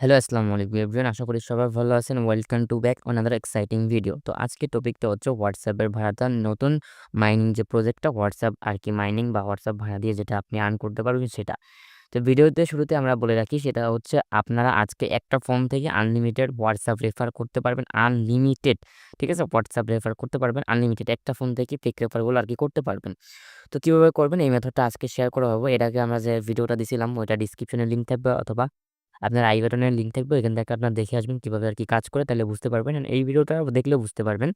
Hello, আসসালামু আলাইকুম everyone. আশা করি সবাই ভালো আছেন। Welcome to back another exciting video. তো আজকের টপিকটা হচ্ছে WhatsApp এর ভাড়াদার নতুন মাইনিং যে প্রজেক্টটা WhatsApp আরকি মাইনিং বা WhatsApp ভাড়া দিয়ে যেটা আপনি আর্ন করতে পারবেন সেটা। তো ভিডিওতে শুরুতে আমরা বলে রাখি সেটা হচ্ছে আপনারা আজকে একটা ফোন থেকে আনলিমিটেড WhatsApp রেফার করতে পারবেন। আনলিমিটেড, ঠিক আছে? WhatsApp রেফার করতে পারবেন আনলিমিটেড। একটা ফোন থেকে ফেক রেফারগুলো আরকি করতে পারবেন। তো কিভাবে করবেন এই মেথডটা আজকে শেয়ার করা হবে। এর আগে আমরা যে ভিডিওটা দিছিলাম ওইটা ডেসক্রিপশনে লিংক থাকবে অথবা আপনার আই বাটনের লিঙ্ক থাকবে। এখান থেকে আপনারা দেখে আসবেন কিভাবে আরকি কাজ করে তাহলে বুঝতে পারবেন। এই ভিডিওটা দেখলেও বুঝতে পারবেন।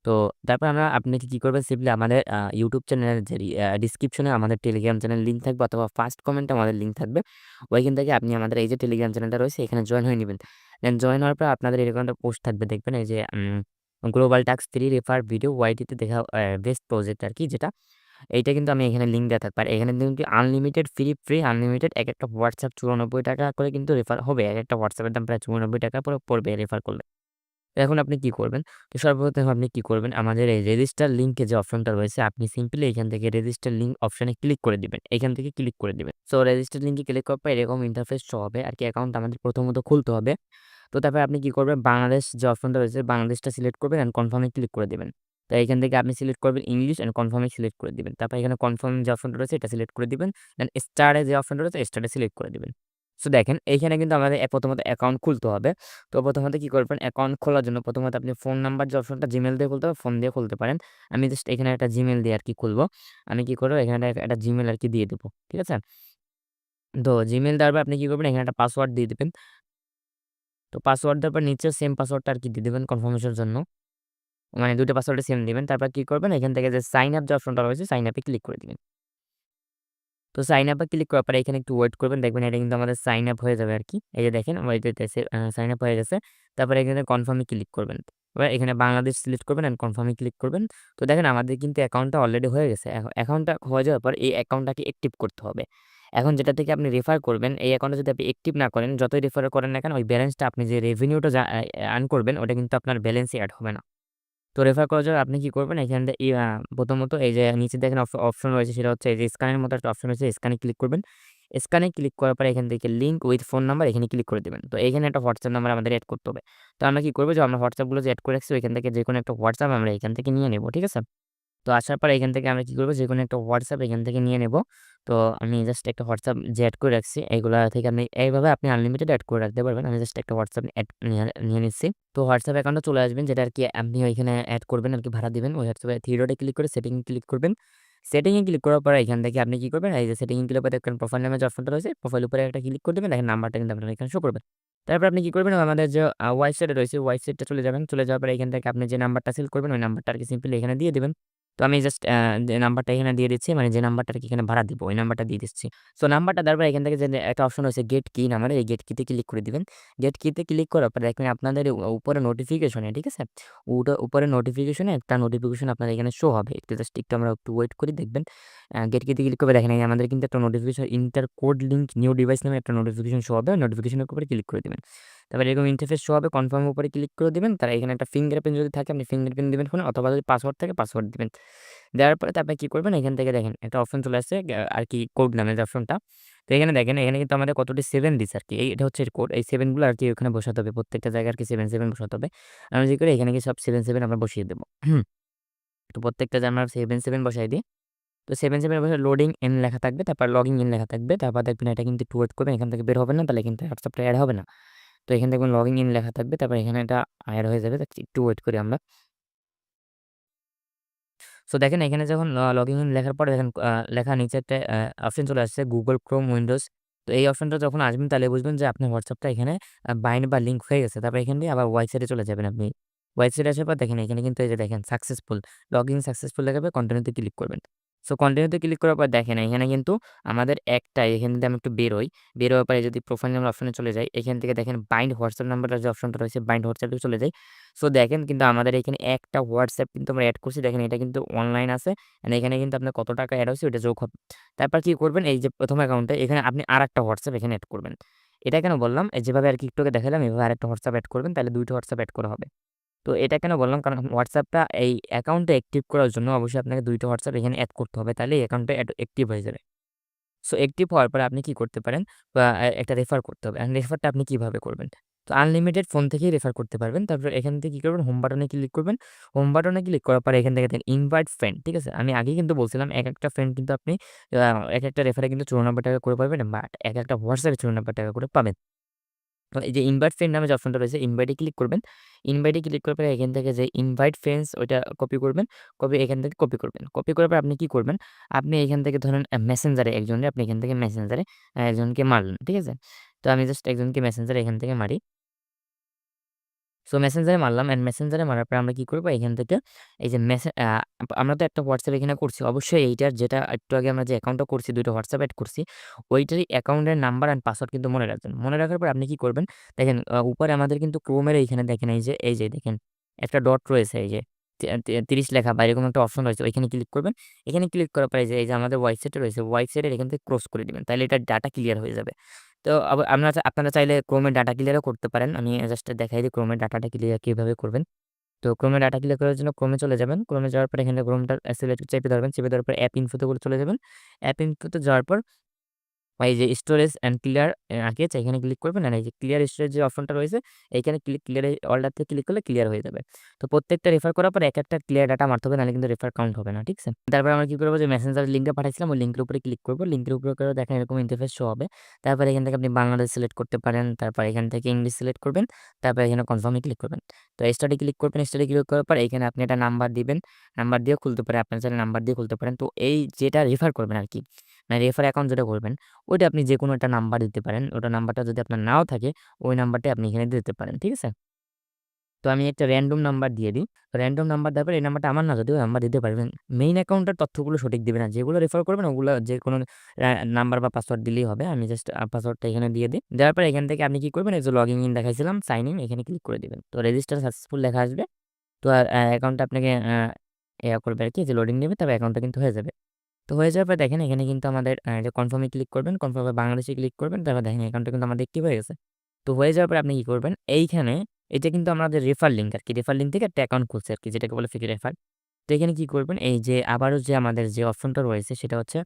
তো তারপর আপনি কি করবেন সিম্পলি আমাদের YouTube চ্যানেলের যে ডেসক্রিপশনে আমাদের টেলিগ্রাম চ্যানেল লিঙ্ক থাকবে অথবা ফার্স্ট কমেন্টে আমাদের লিঙ্ক থাকবে। ওইখান থেকে আপনি আমাদের এই যে টেলিগ্রাম চ্যানেলটা রয়েছে এখানে জয়েন হয়ে নিবেন। দেন জয়েন হওয়ার পর আপনাদের এরকম একটা পোস্ট থাকবে দেখবেন এই যে গ্লোবাল টাস্ক 3 রেফার ভিডিও ওয়াইটিতে দেখা বেস্ট প্রজেক্ট আরকি যেটা এইটা কিন্তু আমি এখানে লিঙ্ক দেওয়া থাকবে। আর এখানে কিন্তু আনলিমিটেড ফ্রি আনলিমিটেড একেকটা WhatsApp ৳৯৪ করে কিন্তু রেফার হবে। একেকটা WhatsApp এর দাম প্রায় ৳৯৪ করে পড়বে রেফার করলে। তো এখন আপনি কি করবেন? তো সর্বপ্রথম আপনি কি করবেন? আমাদের এই রেজিস্টার লিংকে যে অপশনটা রয়েছে আপনি সিম্পলি এখান থেকে রেজিস্টার লিংক অপশনে ক্লিক করে দিবেন। এখান থেকে ক্লিক করে দিবেন। সো রেজিস্টার লিংকে ক্লিক করার পর এরকম ইন্টারফেস শো হবে আরকি অ্যাকাউন্ট আমাদের প্রথমত খুলতে হবে। তো তারপরে আপনি কি করবেন? বাংলাদেশ যে অপশনটা রয়েছে বাংলাদেশটা সিলেক্ট করবেন অ্যান্ড কনফার্ম এ ক্লিক করে দিবেন। তো এখান থেকে আপনি সিলেক্ট করবেন English and confirm A select করে দিবেন। তারপর এখানে কনফার্ম যে অপশনটা রয়েছে এটা সিলেক্ট করে দিবেন। দেন স্টার এ যে অপশনটা রয়েছে স্টারে সিলেক্ট করে দিবেন। সো দেখেন এইখানে কিন্তু আমাদের প্রথমত অ্যাকাউন্ট খুলতে হবে। তো প্রথমত কি করবেন? অ্যাকাউন্ট খোলার জন্য প্রথমত আপনি ফোন নাম্বার যে অপশনটা Gmail দিয়ে খুলতে হবে, ফোন দিয়ে খুলতে পারেন। আমি জাস্ট এখানে একটা Gmail দিয়ে আরকি খুলবো। আমি কি করব? এখানে একটা Gmail আরকি দিয়ে দেব। ঠিক আছে? তো Gmail দেওয়ার পর আপনি কি করবেন? এখানে একটা পাসওয়ার্ড দিয়ে দিবেন। তো পাসওয়ার্ড দেওয়ার পর নিচে সেম পাসওয়ার্ডটা আরকি দিয়ে দিবেন কনফার্মেশন এর জন্য। মানে ২ টা পাসওয়ার্ডই সেম দিবেন। তারপর কি করবেন? এখান থেকে যে সাইন আপ যে অপশনটা রয়েছে সাইন আপ এ ক্লিক করে দিবেন। তো সাইন আপ এ ক্লিক করার পরে এখানে একটু ওয়েট করবেন। দেখবেন এটা কিন্তু আমাদের সাইন আপ হয়ে যাবে আরকি। এই যে দেখেন ওয়েট হইতেছে সাইন আপ হয়ে গেছে। তারপরে এখানে কনফার্ম এ ক্লিক করবেন। এবার এখানে বাংলাদেশ সিলেক্ট করবেন অ্যান্ড কনফার্ম এ ক্লিক করবেন। তো দেখেন আমাদের কিন্তু অ্যাকাউন্টটা অলরেডি হয়ে গেছে। অ্যাকাউন্টটা হয়ে যাওয়ার পর এই অ্যাকাউন্টটাকে অ্যাক্টিভ করতে হবে। এখন যেটা থেকে আপনি রেফার করবেন এই অ্যাকাউন্টে যদি আপনি অ্যাক্টিভ না করেন, যতই রেফার করেন না কেন ওই ব্যালেন্সটা আপনি যে রেভিনিউটা আর্ন করবেন ওটা কিন্তু আপনার ব্যালেন্সে এড হবে না। তো রেফার করার জন্য আপনি কি করবেন? এখান থেকে প্রথমত এই যে নিচে দেখেন অপশন রয়েছে সেটা হচ্ছে এই যে স্ক্যানের মতো একটা অপশন রয়েছে, স্ক্যানে ক্লিক করবেন। স্ক্যানে ক্লিক করার পরে এখান থেকে লিঙ্ক উইথ ফোন নাম্বার এখানে ক্লিক করে দিবেন। তো এখানে একটা WhatsApp নাম্বার আমাদের এড করতে হবে। তো আমরা কি করব যে আমরা WhatsApp গুলো যে এড করে রাখছি ওইখান থেকে যেকোনো একটা WhatsApp আমরা এখান থেকে নিয়ে নেব। ঠিক আছে? তো আসার পরে এখান থেকে আমরা কি করব যেকোনো একটা WhatsApp এখান থেকে নিয়ে নেব। তো আমি জাস্ট একটা WhatsApp যে এড করে রাখছি এগুলা থেকে আপনি এইভাবে আপনি আনলিমিটেড এড করে রাখতে পারবেন। আমি জাস্ট একটা WhatsApp এড নিয়ে নিচ্ছি। তো WhatsApp অ্যাকাউন্টে চলে আসবেন যেটা আরকি আপনি ওইখানে এড করবেন আরকি ভাড়া দিবেন। ওই WhatsApp এ 3 ডটে ক্লিক করে সেটিং এ ক্লিক করবেন। সেটিং এ ক্লিক করার পরে এখান থেকে আপনি কি করবেন? এই যে সেটিং এ ক্লিক করে দেখবেন প্রোফাইল নামে যে অপশনটা রয়েছে প্রোফাইলের উপরে একটা ক্লিক করে দিবেন। দেখেন নাম্বারটা কিন্তু আপনার এখানে শো করবে। তারপর আপনি কি করবেন? আমাদের যে ওয়েবসাইটে রয়েছে ওয়েবসাইটটা চলে যাবেন। চলে যাওয়ার পরে এখান থেকে আপনি যে নাম্বারটা সিলেক্ট করবেন ওই নাম্বারটা আরকি সিম্পলি এখানে দিয়ে দিবেন। তো আমি জাস্ট যে নাম্বারটা এখানে দিয়ে দিচ্ছি মানে যে নাম্বারটা আরকি এখানে ভাড়া দিব ওই নাম্বারটা দিয়ে দিচ্ছি। সো নাম্বারটা দেওয়ার পর এখান থেকে যে একটা অপশন রয়েছে গেট কি নামের এই গেট কিতে ক্লিক করে দিবেন। গেট কিতে ক্লিক করার পর দেখবেন আপনাদের উপরে নোটিফিকেশনে ঠিক আছে? উপরে নোটিফিকেশনে একটা নোটিফিকেশন আপনার এখানে শো হবে। একটু আমরা একটু ওয়েট করি দেখবেন। গেট কিতে ক্লিক করে দেখেন এই আমাদের কিন্তু একটা notification inter code link new device নামে একটা নোটিফিকেশন শো হবে। নোটিফিকেশনের উপরে ক্লিক করে দিবেন। তারপরে এরকম ইন্টারফেস শো হবে কনফার্ম এর উপরে ক্লিক করে দিবেন। তার এখানে একটা ফিঙ্গারপ্রিন্ট যদি থাকে আপনি ফিঙ্গারপ্রিন্ট দিবেন ফোনে অথবা যদি পাসওয়ার্ড থাকে পাসওয়ার্ড দিবেন। দেওয়ার পরে তারপরে কি করবেন এখান থেকে দেখেন একটা অপশন চলে আসছে আরকি কোড নামে যে অপশনটা। তো এখানে দেখেন এখানে কিন্তু আমাদের কতটি 7 দিছে আরকি। এটা হচ্ছে কোড। এই 7 গুলো আরকি ওখানে বসাতে হবে। প্রত্যেকটা জায়গায় আরকি 7 বসাতে হবে। আমরা যে করি এখানে কি সব 7 আমরা বসিয়ে দেব। তো প্রত্যেকটা যে আমরা 7 বসাই দিই। তো 7 বসে লোডিং ইন লেখা থাকবে, তারপর লগিং ইন লেখা থাকবে। তারপর দেখবেন এটা কিন্তু একটু ওয়েট করবেন। এখান থেকে বের হবে না তাহলে কিন্তু WhatsApp টা এড হবে না। তো এখানে দেখবেন লগিং ইন লেখা থাকবে। তারপর এখানে এটা এড হয়ে যাবে। একটু ওয়েট করি আমরা। সো দেখেন এখানে যখন লগইন ইন লেখার পরে দেখেন লেখার নিচে একটা অপশন চলে আসছে Google Chrome, Windows। তো এই অপশনটা যখন আসবেন তাহলে বুঝবেন যে আপনার WhatsApp টা এখানে বাইন্ড বা লিঙ্ক হয়ে গেছে। তারপর এখান দিয়ে আবার ওয়েবসাইটে চলে যাবেন আপনি। ওয়েবসাইটে আসার পর দেখেন এখানে কিন্তু এই যে দেখেন সাকসেসফুল, লগইন সাকসেসফুল দেখাবে কন্টিনিউ তে ক্লিক করবেন। সো কন্টিনিউ তে ক্লিক করার পর দেখেন এখানে কিন্তু আমাদের একটাই এখান থেকে আমি একটু বেরোই। বের হওয়ার পরে যদি প্রোফাইল নাম্বার অপশনে চলে যাই, এখান থেকে দেখেন বাইন্ড হোয়াটসঅ্যাপ নাম্বারটা যে অপশনটা রয়েছে বাইন্ড হোয়াটসঅ্যাপ এ চলে যাই। সো দেখেন কিন্তু আমাদের এখানে একটা WhatsApp কিন্তু আমরা এড করছি। দেখেন এটা কিন্তু অনলাইন আছে। এন্ড এখানে কিন্তু আপনার কত টাকা এড হইছে ওইটা যোগ হবে। তারপর কি করবেন এই যে ১ম অ্যাকাউন্টে এখানে আপনি আরেকটা WhatsApp এখানে এড করবেন। এটা কেন বললাম? এই যেভাবে আরকি একটু আগে দেখালাম এভাবে আরেকটা WhatsApp এড করবেন তাহলে ২ টা WhatsApp এড করা হবে। তো এটা কেন বললাম? কারণ WhatsApp টা এই অ্যাকাউন্টটা অ্যাক্টিভ করার জন্য অবশ্যই আপনাকে ২ টা WhatsApp এখানে এড করতে হবে। তাহলে এই অ্যাকাউন্টটা অ্যাক্টিভ হয়ে যাবে। সো অ্যাক্টিভ হওয়ার পরে আপনি কি করতে পারেন বা একটা রেফার করতে হবে। অ্যান্ড রেফারটা আপনি কিভাবে করবেন? তো আনলিমিটেড ফোন থেকেই রেফার করতে পারবেন। তারপর এখান থেকে কি করবেন? হোম বাটনে ক্লিক করবেন। হোম বাটনে ক্লিক করার পরে এখান থেকে দেখেন ইনভাইট ফ্রেন্ড, ঠিক আছে? আমি আগেই কিন্তু বলছিলাম একেকটা ফ্রেন্ড কিন্তু আপনি আ একেকটা রেফারে কিন্তু ৳৯৪ করে পাবেন, বাট একেকটা হোয়াটসঅ্যাপে ৳৯৪ করে পাবেন। তো এই যে ইনভাইট ফ্রেন্ড নামে যে অপশনটা রয়েছে ইনভাইটে ক্লিক করবেন। ইনভাইটে ক্লিক করার পরে এখান থেকে যে ইনভাইট ফ্রেন্ডস ওইটা কপি করবেন। এখান থেকে কপি করবেন। কপি করার পর আপনি কি করবেন? আপনি এখান থেকে ধরেন মেসেঞ্জারে একজনের আপনি এখান থেকে মেসেঞ্জারে একজনকে মারলেন। ঠিক আছে? তো আমি জাস্ট একজনকে মেসেঞ্জারে এখান থেকে মারি। সো মেসেঞ্জারে মারলাম অ্যান্ড মেসেঞ্জারে মারার পরে আমরা কি করব? এখান থেকে এই যে আমরা তো একটা WhatsApp এখানে করছি। অবশ্যই এইটার যেটা একটু আগে আমরা যে অ্যাকাউন্টটা করছি ২ টা WhatsApp এড করছি, ওইটারই অ্যাকাউন্টের নাম্বার অ্যান্ড পাসওয়ার্ড কিন্তু মনে রাখবেন। মনে রাখার পর আপনি কি করবেন? দেখেন উপরে আমাদের কিন্তু Chrome এর এইখানে দেখেন এই যে দেখেন একটা ডট রয়েছে এই যে ৩০ লেখা বা এরকম একটা অপশন রয়েছে। ওইখানে ক্লিক করবেন। এখানে ক্লিক করার পরে এই যে আমাদের ওয়েবসাইটটা রয়েছে, ওয়েবসাইটের এখান থেকে ক্রস করে দিবেন। তাইলে এটার ডাটা ক্লিয়ার হয়ে যাবে। তো আপনারা চাইলে Chrome এর ডাটা ক্লিয়ারও করতে পারেন। আমি জাস্ট দেখাই দিই Chrome এর ডাটাটা ক্লিয়ার কিভাবে করবেন। তো Chrome এর ডাটা ক্লিয়ার করার জন্য Chrome এ চলে যাবেন। Chrome এ যাওয়ার পর এখানে Chrome টা সিলেক্ট চেপে ধরবেন। চেপে ধরার পর অ্যাপ ইনফো তে করে চলে যাবেন। অ্যাপ ইনফো তে যাওয়ার পর এই যে স্টোরেজ অ্যান্ড ক্লিয়ার আগে এখানে ক্লিক করবেন আর এই যে ক্লিয়ার স্টোরেজ যে অপশনটা রয়েছে এইখানে ক্লিয়ার অলটাতে ক্লিক করলে ক্লিয়ার হয়ে যাবে। তো প্রত্যেকটা রেফার করার পর একেকটা ক্লিয়ার ডাটা মারতে হবে নাহলে কিন্তু রেফার কাউন্ট হবে না। ঠিক আছে? তারপর আমরা কি করব যে মেসেঞ্জার লিঙ্কটা পাঠাইছিলাম ওই লিঙ্কের উপরে ক্লিক করব। লিঙ্কের উপরে করে দেখেন এরকম ইন্টারফেস শো হবে। তারপর এখান থেকে আপনি বাংলাদেশ সিলেক্ট করতে পারেন। তারপর এখান থেকে ইংলিশ সিলেক্ট করবেন। তারপর এখানে কনফার্ম এ ক্লিক করবেন। তো স্টার্টে ক্লিক করবেন। স্টার্টে ক্লিক করার পর এখানে আপনি একটা নাম্বার দিবেন। নাম্বার দিয়েও খুলতে পারেন। আপনার চাইলে নাম্বার দিয়ে খুলতে পারেন। তো এই যেটা রেফার করবেন আরকি। মানে রেফার অ্যাকাউন্ট যেটা করবেন ওইটা আপনি যেকোনো একটা নাম্বার দিতে পারেন। ওটা নাম্বারটা যদি আপনার নাও থাকে, ওই নাম্বারটাই আপনি এখানে দিতে পারেন। ঠিক আছে? তো আমি একটা র‍্যান্ডম নাম্বার দিয়ে দিই। র‍্যান্ডম নাম্বার দেওয়ার পরে এই নাম্বারটা আমার না যদিও নাম্বার দিতে পারবেন। মেইন অ্যাকাউন্টের তথ্যগুলো সঠিক দিবেন না। যেগুলো রেফার করবেন ওগুলো যেকোনো নাম্বার বা পাসওয়ার্ড দিলেই হবে। আমি জাস্ট পাসওয়ার্ডটা এখানে দিয়ে দিই। দেওয়ার পরে এখান থেকে আপনি কি করবেন? এই যে লগইন ইন দেখাইছিলাম, সাইন ইন এখানে ক্লিক করে দিবেন। তো রেজিস্টার সাকসেসফুল লেখা আসবে। তো আর অ্যাকাউন্টটা আপনাকে ইয়া করবে আরকি যে লোডিং নেবে তবে অ্যাকাউন্টটা কিন্তু হয়ে যাবে। তো হয়ে যাওয়ার পর দেখেন এখানে কিন্তু আমাদের যে কনফার্ম এ ক্লিক করবেন, কনফার্ম এ বাংলাদেশে ক্লিক করবেন। তারপর দেখেন অ্যাকাউন্টটা কিন্তু আমাদের অ্যাক্টিভ হয়ে গেছে। তো হয়ে যাওয়ার পরে আপনি কি করবেন? এইখানে এটা কিন্তু আমাদের রেফার লিঙ্ক আরকি। রেফার লিঙ্ক থেকে একটা অ্যাকাউন্ট খুলছে আরকি যেটাকে বলে ফ্রি রেফার। তো এখানে কি করবেন? এই যে আবারও যে আমাদের যে অপশনটা রয়েছে সেটা হচ্ছে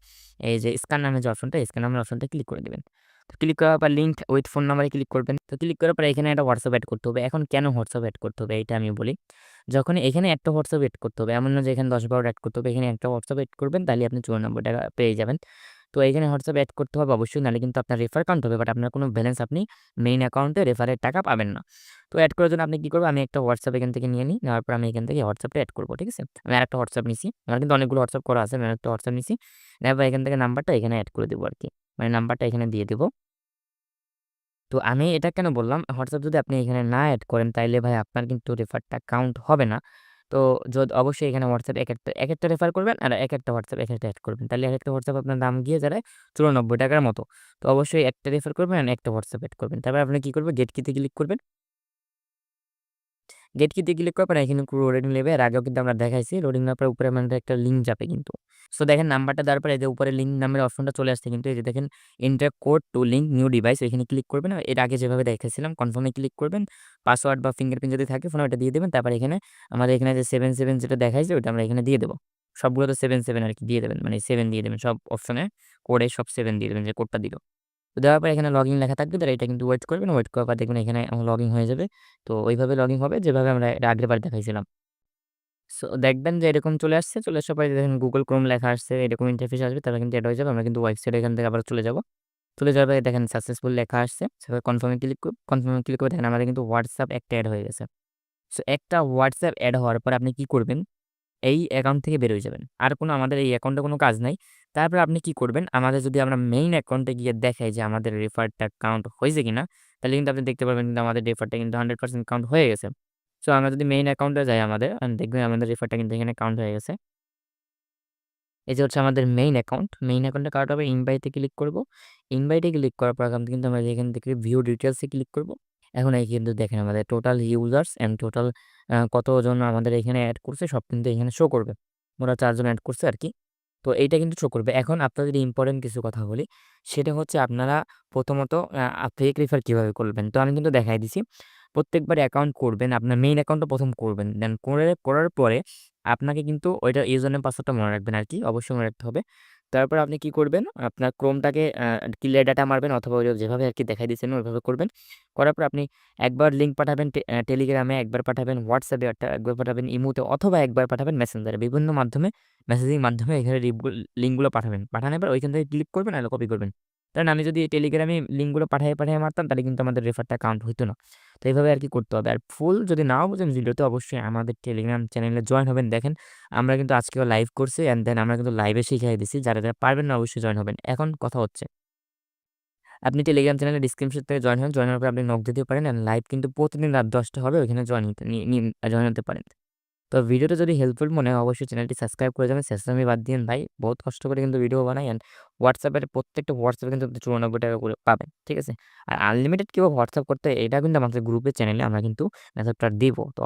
এই যে স্ক্যান নামের যে অপশনটা, স্ক্যান নামের অপশনটা ক্লিক করে দিবেন। তো ক্লিক করার পর লিঙ্ক উইথ ফোন নাম্বারে ক্লিক করবেন। তো ক্লিক করার পর এখানে একটা WhatsApp এড করতে হবে। এখন কেন WhatsApp এড করতে হবে এইটা আমি বলি। যখন এখানে একটা WhatsApp এড করতে হবে, এমন না যে এখানে ১০-১২ টা এড করতে হবে। এখানে একটা WhatsApp এড করবেন তাহলেই আপনি ৳৯৪ পেয়ে যাবেন। তো এখানে WhatsApp এড করতে হবে অবশ্যই নাহলে কিন্তু আপনার রেফার কাউন্ট হবে বাট আপনার কোনো ব্যালেন্স আপনি মেইন অ্যাকাউন্টে রেফারের টাকা পাবেন না। তো এড করার জন্য আপনি কি করবেন? আমি একটা WhatsApp এখান থেকে নিয়ে নিই। নেওয়ার পর আমি এখান থেকে WhatsApp টা এড করব। ঠিক আছে? আমি আরেকটা WhatsApp নিছি। আমার কিন্তু অনেকগুলো WhatsApp করা আছে। আমি আরেকটা WhatsApp নিছি। নেওয়ার পর এখান থেকে নাম্বারটা এখানে এড করে দেব আরকি। মানে নাম্বারটা এখানে দিয়ে দেব। তো আমি এটা কেন বললাম, WhatsApp যদি আপনি এখানে না এড করেন তাইলে ভাই আপনার কিন্তু রেফারটা কাউন্ট হবে না। তো অবশ্যই এখানে WhatsApp একেকটা রেফার করবেন আর একেকটা WhatsApp একেকটা এড করবেন। তাইলে একেকটা WhatsApp আপনার দাম গিয়ে দাঁড়ায় ৳৯৪ র মতো। তো অবশ্যই একটা রেফার করবেন আর একটা WhatsApp এড করবেন। তারপর আপনি কি করবেন? গেট কি তে ক্লিক করবেন। গেট কিতে ক্লিক করার পরে এখানে লোডিং নেবে। এর আগেও কিন্তু আমরা দেখাইছি। লোডিং নেওয়ার পরে উপরে আমাদের একটা লিঙ্ক যাবে কিন্তু। সো দেখেন নাম্বারটা দেওয়ার পরে এই যে উপরে লিঙ্ক নামের অপশনটা চলে আসছে কিন্তু এই যে দেখেন enter code two link new device এখানে ক্লিক করবেন। এর আগে যেভাবে দেখাইছিলাম কনফার্ম এ ক্লিক করবেন। পাসওয়ার্ড বা ফিঙ্গারপ্রিন্ট যদি থাকে ফোনে ওটা দিয়ে দিবেন। তারপর এখানে আমাদের এখানে যে 77 যেটা দেখাইছে ওটা আমরা এখানে দিয়ে দেব। সবগুলোতে 77 আরকি দিয়ে দেবেন। মানে 7 দিয়ে দেবেন সব অপশনে কোডে সব 7 দিয়ে দেবেন যে কোডটা দিল। তো দেওয়ার পর এখানে লগইন লেখা থাকবে তাহলে এটা কিন্তু ওয়েট করবেন। ওয়েট করার পর দেখবেন এখানে লগইন হয়ে যাবে। তো ওইভাবে লগইন হবে যেভাবে আমরা এর আগেরবার দেখাইছিলাম। সো দেখবেন যে এরকম চলে আসছে। চলে আসার পরে দেখেন Google Chrome লেখা আসছে। এরকম ইন্টারফেস আসবে তাহলে কিন্তু এড হয়ে যাবে। আমরা কিন্তু ওয়েবসাইটে এখান থেকে আবার চলে যাব। চলে যাওয়ার পরে দেখেন সাকসেসফুল লেখা আসছে। সেভাবে কনফার্ম এ ক্লিক করব। কনফার্ম এ ক্লিক করে দেখেন আমাদের কিন্তু WhatsApp একটা এড হয়ে গেছে। সো একটা WhatsApp এড হওয়ার পর আপনি কি করবেন? এই অ্যাকাউন্ট থেকে বের হয়ে যাবেন। আর কোনো আমাদের এই অ্যাকাউন্টে কোনো কাজ নাই। তারপর আপনি কি করবেন? আমাদের যদি আমরা মেইন অ্যাকাউন্টে গিয়ে দেখাই যে আমাদের রেফারটা কাউন্ট হইছে কিনা, তাহলে কিন্তু আপনি দেখতে পারবেন কিন্তু আমাদের রেফারটা কিন্তু 100% কাউন্ট হয়ে গেছে। সো আমরা যদি মেইন অ্যাকাউন্টে যাই আমাদের দেখবেন আমাদের রেফারটা কিন্তু এখানে কাউন্ট হয়ে গেছে। এই যে হচ্ছে আমাদের মেইন অ্যাকাউন্ট। মেইন অ্যাকাউন্টে কাউন্ট হবে ইনভাইট এ ক্লিক করব। ইনভাইট এ ক্লিক করার পর এখন কিন্তু আমরা এখান থেকে ভিউ ডিটেইলস এ ক্লিক করব। এখন এই কিন্তু দেখেন আমাদের টোটাল ইউজার্স অ্যান্ড টোটাল কতজন আমাদের এখানে এড করছে সব কিন্তু এখানে শো করবে। ওরা ৪ জন এড করছে আরকি। তো এইটা কিন্তু শো করবে। এখন আপনাদের ইম্পোর্টেন্ট কিছু কথা বলি। সেটা হচ্ছে আপনারা প্রথমত ফেক রেফার কিভাবে করবেন? তো আমি কিন্তু দেখাই দিছি। প্রত্যেকবার অ্যাকাউন্ট করবেন, আপনার মেইন অ্যাকাউন্টটা ১ম করবেন। দেন করার পরে আপনাকে কিন্তু ওইটার ইউজার নেম পাসওয়ার্ডটা মনে রাখবেন আরকি। অবশ্যই মনে রাখতে হবে। তারপর আপনি কি করবেন? আপনার Chromeটাকে ক্লিয়ার ডাটা মারবেন অথবা ওই যেভাবে আরকি দেখাই দিয়েছেন ওইভাবে করবেন। করার পর আপনি একবার লিঙ্ক পাঠাবেন টেলিগ্রামে, একবার পাঠাবেন হোয়াটসঅ্যাপে, একবার পাঠাবেন ইমোতে অথবা একবার পাঠাবেন মেসেঞ্জারে। বিভিন্ন মাধ্যমে মেসেজিং মাধ্যমে এখানে লিঙ্কগুলো পাঠাবেন। পাঠানোর পর ওইখান থেকে ক্লিক করবেন নাহলে কপি করবেন। কারণ আমি যদি টেলিগ্রামে লিঙ্কগুলো পাঠায়ে মারতাম তাহলে কিন্তু আমাদের রেফারটা কাউন্ট হইতো না। তো এইভাবে আরকি করতে হবে। আর ফুল যদি নাও বোঝেন ভিডিওতে অবশ্যই আমাদের টেলিগ্রাম চ্যানেলে জয়েন হবেন। দেখেন আমরা কিন্তু আজকেও লাইভ করছি অ্যান্ড দেন আমরা কিন্তু লাইভে শিখাই দিছি। যারা পারবেন না অবশ্যই জয়েন হবেন। এখন কথা হচ্ছে, আপনি টেলিগ্রাম চ্যানেলের ডেসক্রিপশন থেকে জয়েন হন। জয়েন হওয়ার পর আপনি নক দিতেও পারেন অ্যান্ড লাইভ কিন্তু প্রতিদিন রাত ১০ টা হবে ওইখানে জয়েন হতে নি নিন জয়েন হতে পারেন। তো ভিডিওটা যদি হেল্পফুল মনে হয় অবশ্যই চ্যানেলটি সাবস্ক্রাইব করে যাবেন। চেঁচামেচি বাদ দিয়েন ভাই। বহুত কষ্ট করে কিন্তু ভিডিও বানাই অ্যান্ড প্রত্যেকটা হোয়াটসঅ্যাপে কিন্তু আপনি ৳৯৪ করে পাবেন। ঠিক আছে? আর আনলিমিটেড কিভাবে হোয়াটসঅ্যাপ করতে হয় এটা কিন্তু আমাদের গ্রুপের চ্যানেলে আমরা কিন্তু মেথডটা দিব। তো